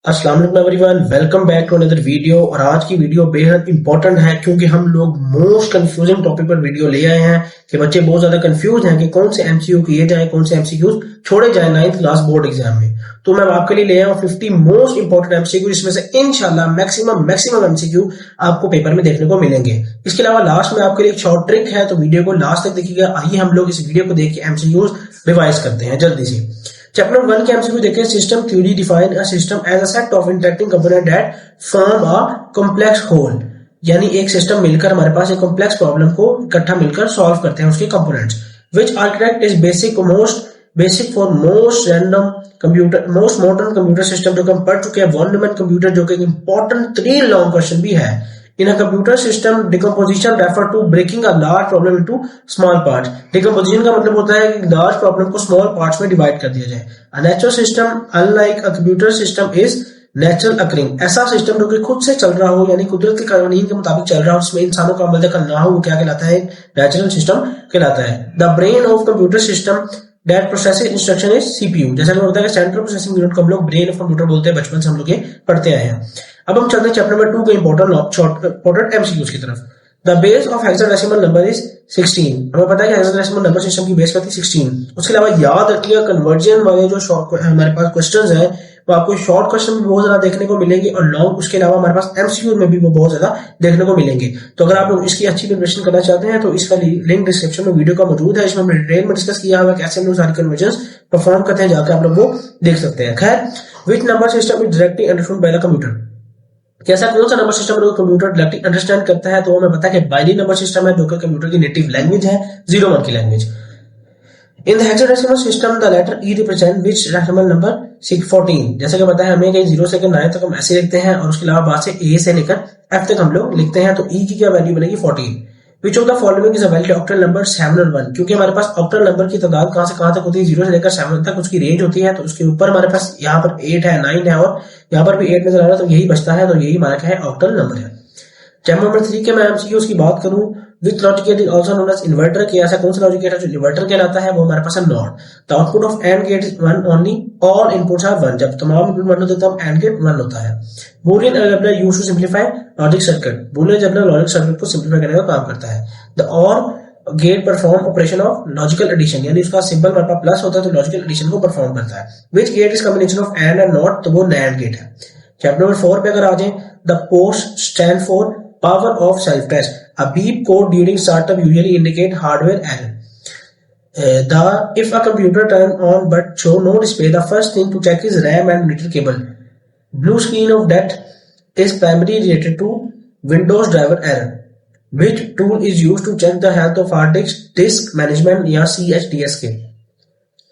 अस्सलाम वालेकुम everyone, welcome back to another video. और आज की वीडियो बेहद इंपॉर्टेंट है क्योंकि हम लोग मोस्ट कंफ्यूजिंग टॉपिक पर वीडियो ले आए हैं कि बच्चे बहुत ज्यादा कंफ्यूज हैं कि कौन से एमसीक्यू किए जाए, कौन से एमसीक्यू छोड़े जाए 9th क्लास बोर्ड एग्जाम में। तो मैं आपके लिए ले आया हूँ 50 मोस्ट इंपॉर्टेंट एमसीक्यू, जिसमें से इंशाल्लाह मैक्सिमम एमसीक्यू आपको पेपर में देखने को मिलेंगे। इसके अलावा लास्ट में आपके लिए एक शॉर्ट ट्रिक है, तो वीडियो को लास्ट तक देखिएगा। आइए हम लोग इस वीडियो को देख के एमसीक्यूज रिवाइज करते हैं जल्दी से। चैप्टर 1 के एमसीक्यू देखें। System theory define a system as a set of interacting component that form a complex whole, यानी एक सिस्टम मिलकर हमारे पास एक कॉम्प्लेक्स प्रॉब्लम को इकट्ठा मिलकर सॉल्व करते हैं उसके components. Which architect is basic for most modern computer system. जो कि हम पढ़ चुके हैं वन ह्यूमन कंप्यूटर, जो कि एक इंपॉर्टेंट 3 लॉन्ग क्वेश्चन भी है। In a computer system, decomposition refer to breaking a large problem into small parts. Decomposition का मतलब होता है कि large problem को small parts में divide कर दिया जाए। A natural system, unlike a computer system, is natural occurring. ऐसा सिस्टम जो कि खुद से चल रहा हो, यानी कुदरत के कानून के मुताबिक चल रहा हो, उसमें इंसानों का अमल दखल ना हो, वो क्या कहलाता है? नेचुरल सिस्टम कहलाता है। The brain of computer system that processes instruction is CPU. जैसा कि होता है सेंट्रल प्रोसेसिंग यूनिट को हम लोग ब्रेन ऑफ कंप्यूटर बोलते हैं, बचपन से हम लोग ये पढ़ते आए हैं। अब हम चलते हैं चैप्टर नंबर 2 के इंपॉर्टेंट एमसीक्यूज की तरफ। The base of hexadecimal number is 16। हमें पता है कि हेक्साडेसिमल नंबर सिस्टम की बेस करती है 16। उसके अलावा याद रखिएगा कन्वर्जन वाले जो हमारे पास क्वेश्चंस हैं, वो आपको शॉर्ट क्वेश्चन भी बहुत ज्यादा देखने को मिलेंगे और लॉन्ग, उसके अलावा हमारे पास एमसीक्यू में भी वो बहुत ज्यादा देखने को मिलेंगे। तो अगर आप लोग इसकी अच्छी प्रिपरेशन करना चाहते हैं तो इसका लिंक डिस्क्रिप्शन में वीडियो का मौजूद है। इसमें हमने डिटेल में डिस्कस किया हुआ कैसे हम लोग सारी कन्वर्जन परफॉर्म करते हैं, जाकर आप लोग वो देख सकते हैं। खैर, which number system is directly understood by the computer. कैसा कौन सा number system computer directly understand करता है? तो हमें पता है कि बाइनरी नंबर सिस्टम है, जो कि कंप्यूटर की नेटिव लैंग्वेज है, 0-1 की language. In the hexadecimal system the letter E represent which decimal number 14। जैसे कि पता है हमें कि 0 से 9 तक हम ऐसे लिखते हैं और उसके अलावा बाद से ए से लेकर एफ तक हम लोग लिखते हैं। तो ई की क्या वैल्यू बनेगी? 14। Which of the following is a valid octal number 7 और 1? क्योंकि हमारे पास ऑक्टल नंबर की तादाद कहां से कहां तक होती है? 0 से लेकर 7 तक उसकी रेंज होती है। तो उसके ऊपर हमारे पास यहाँ पर 8 है, 9 है और यहाँ पर भी 8 नजर आ रहा है, तो यही बचता है। तो यही हमारा क्या है? ऑक्टल नंबर है। चैप्टर नंबर 3 के मैं एमसीक्यूज की बात करूं। With logic gate is also known as inverter. के ऐसा कौन सा लॉजिक गेट है जो इन्वर्टर कहलाता है? वो हमारे पास है not. The output of and gate is 1 only, all inputs are 1। जब तमाम इनपुट 1 होते हैं तब एंड गेट 1 होता है। Boolean algebra used to simplify logic circuit. Boolean algebra logic circuit को सिंपलीफाई करने का काम करता है। The or gate perform operation of logical addition, यानी उसका सिंबल हमारे पास प्लस होता है तो लॉजिकल एडिशन को परफॉर्म करता है। Which gate is combination of AND and NOT? तो वो नैंड गेट है। चैप्टर नंबर 4 पे अगर आ जाए, the post stand for power of self test. A beep code during startup usually indicate hardware error. If a computer turn on but show no display, the first thing to check is RAM and monitor cable. Blue screen of death is primarily related to Windows driver error. Which tool is used to check the health of hard disk management या CHDS के?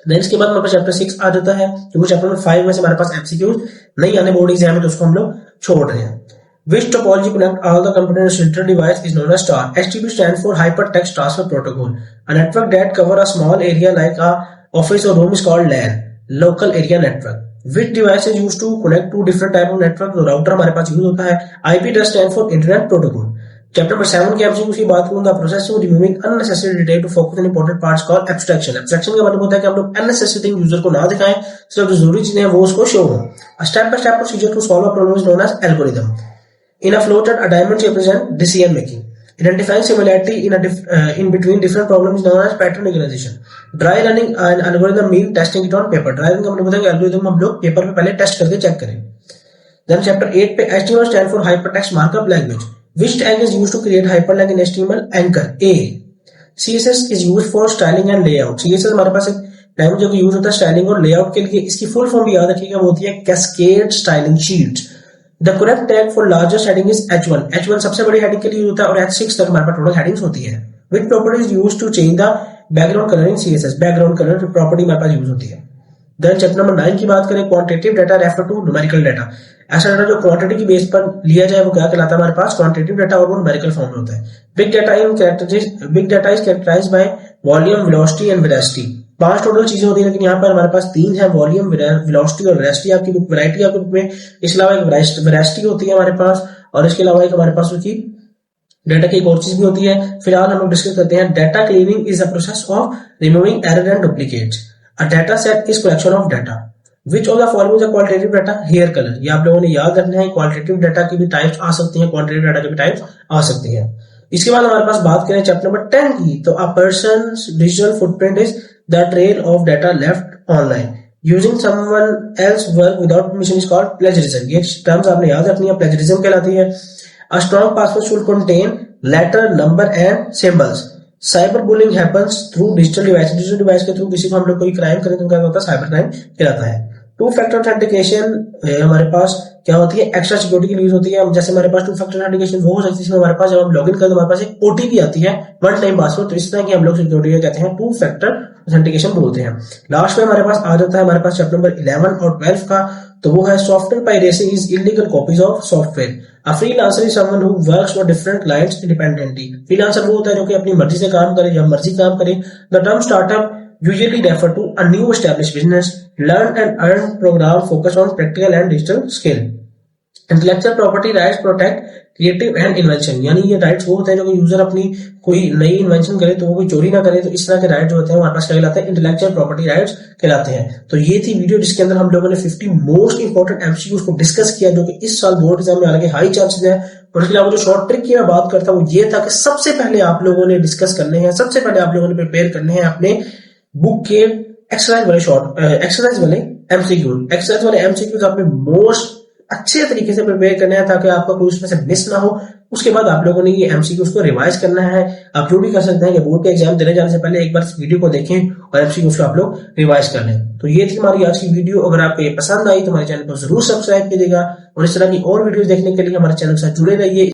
Then इसके बाद हमारे पास chapter 6 आ जाता है, क्योंकि chapter number 5 में से हमारे पास एमसीक्यूज नहीं आने बोर्ड एग्जाम में, तो उसको हम लोग छोड़ रहे हैं। Which topology connect all the components to central device is known as STAR. HTTP stands for Hypertext Transfer Protocol. A network that cover a small area like a office or room is called LAN, Local Area Network. Which device is used to connect to different type of network? तो router हमारे पास use होता है। IP does stand for Internet Protocol. Chapter number 7 के MCQ की बात करूंगा। Process to removing unnecessary detail to focus on important parts called abstraction. Abstraction का मतलब होता है कि हम लोग अननेसेसरी थिंग यूजर को ना दिखाएं, सिर्फ जो जरूरी चीजें हैं वो उसको शो हो। Step by step procedure to solve a problem is known as algorithm. In a flowchart, a diamond shape represents decision making. Identifying similarity in between different problems is known as pattern recognition. Dry running an algorithm means testing it on paper. Dry running का मतलब होता है कि algorithm हम लोग paper पे पहले test करके चेक करें। Then chapter 8 पे HTML stand for hypertext markup language. Which tag is used to create hyperlink in HTML? Anchor. A. CSS is used for styling and layout. CSS हमारे पास एक language जो use होता है styling और layout के लिए। इसकी फुल फॉर्म भी याद रखिएगा, वो होती है cascade styling sheets. The correct tag for largest heading is H1. H1 सबसे बड़ी हेडिंग के लिए होता है और H6 तक हमारे पास टोटल हेडिंग्स होती है। Which property is used to change the background color in CSS? Background color property हमारे पास यूज होती है। Then चैप्टर नंबर 9 की बात करें, quantitative data refer to numerical data. ऐसा डाटा जो क्वांटिटी की बेस पर लिया जाए वो क्या कहलाता है? हमारे पास क्वांटिटेटिव डाटा और वो न्यूमेरिकल फॉर्म में होता है। Big data is characterized by volume, velocity and veracity. 5 total चीजें होती है, लेकिन यहाँ पर हमारे पास 3 है, वॉल्यूम, वेलोसिटी और वेरासिटी आपकी वैरायटी आपके बुक में। इसके अलावा एक वेरासिटी होती है हमारे पास, और इसके अलावा एक हमारे पास उसकी डाटा की एक और चीज भी होती है। फिलहाल हम लोग डिस्कस करते हैं data cleaning is a process of removing error and duplicates. A data set is collection of data. Which of the following is qualitative data? Hair colour. ये आप लोगों ने याद रखना है, क्वालिटेटिव डाटा की भी टाइप्स आ सकती हैं, क्वांटिटेटिव डाटा की भी टाइप्स आ सकती हैं। इसके बाद हमारे पास बात करें चैप्टर नंबर 10 की, तो a person's digital footprint is the trail of data left online using someone else work without permission is called plagiarism. ये टर्म्स आपने याद रखनी है, प्लेजरिज्म कहलाती है। A strong password should contain letter, number and symbols. Cyber bullying happens through digital device. Digital device के through किसी को हम लोग कोई क्राइम करें तो क्या होता है? साइबर क्राइम कहलाता है। टू फैक्टर ऑथेंटिकेशन हमारे पास क्या होती है? एक्स्ट्रा सिक्योरिटी के लिए होती है। जैसे हमारे पास टू फैक्टर ऑथेंटिकेशन वो हो सकती है जिसमें हमारे पास जब हम लॉगिन करें तो हमारे पास एक ओटीपी आती है, वन टाइम पासवर्ड। तो इस तरह की हम लोग सिक्योरिटी कहते हैं टू फैक्टर ऑथेंटिकेशन बोलते हैं। लास्ट में हमारे पास आ जाता है हमारे पास चैप्टर नंबर 11 और 12 का, तो वो है software piracy is illegal copies of software. A freelancer is someone who works for different clients independently. Freelancer वो होता है जो कि अपनी मर्जी से काम करे, जब मर्जी काम करे। The term startup usually refer to a new established business, learn and earn program focus on practical and digital skill. Intellectual property rights protect creative and invention, यानी ये राइट्स वो होते हैं जो कि यूजर अपनी कोई नई इन्वेंशन करे तो वो कोई चोरी ना करे, तो इस तरह के राइट्स जो होते हैं हमारे पास क्या कहलाते हैं? इंटेलेक्चुअल प्रॉपर्टी राइट्स कहलाते हैं। तो ये थी वीडियो जिसके अंदर हम लोगों ने 50 मोस्ट इंपोर्टेंट एमसीक्यूज को डिस्कस किया जो कि इस साल बोर्ड एग्जाम में आने के हाई चांसेस है। और इसके अलावा जो शॉर्ट ट्रिक की मैं बात करता हूँ ये था कि सबसे पहले आप लोगों ने डिस्कस करने हैं, सबसे पहले आप लोगों ने प्रिपेयर करने हैं अपने बुक के एक्सरसाइज वाले एमसीक्यूज आपने मोस्ट अच्छे तरीके से प्रिपेयर करना है ताकि आपका कोई उसमें से मिस ना हो। उसके बाद आप लोगों ने ये एमसीक्यूज को रिवाइज करना है। आप जो भी कर सकते हैं कि बोर्ड के एग्जाम देने जाने से पहले एक बार इस वीडियो को देखें और एमसीक्यूज को आप लोग रिवाइज कर लें। तो ये थी हमारी आज की वीडियो। अगर आपको ये पसंद आई तो हमारे चैनल को जरूर सब्सक्राइब कीजिएगा और इस तरह की और वीडियो देखने के लिए हमारे चैनल के साथ जुड़े रहिए।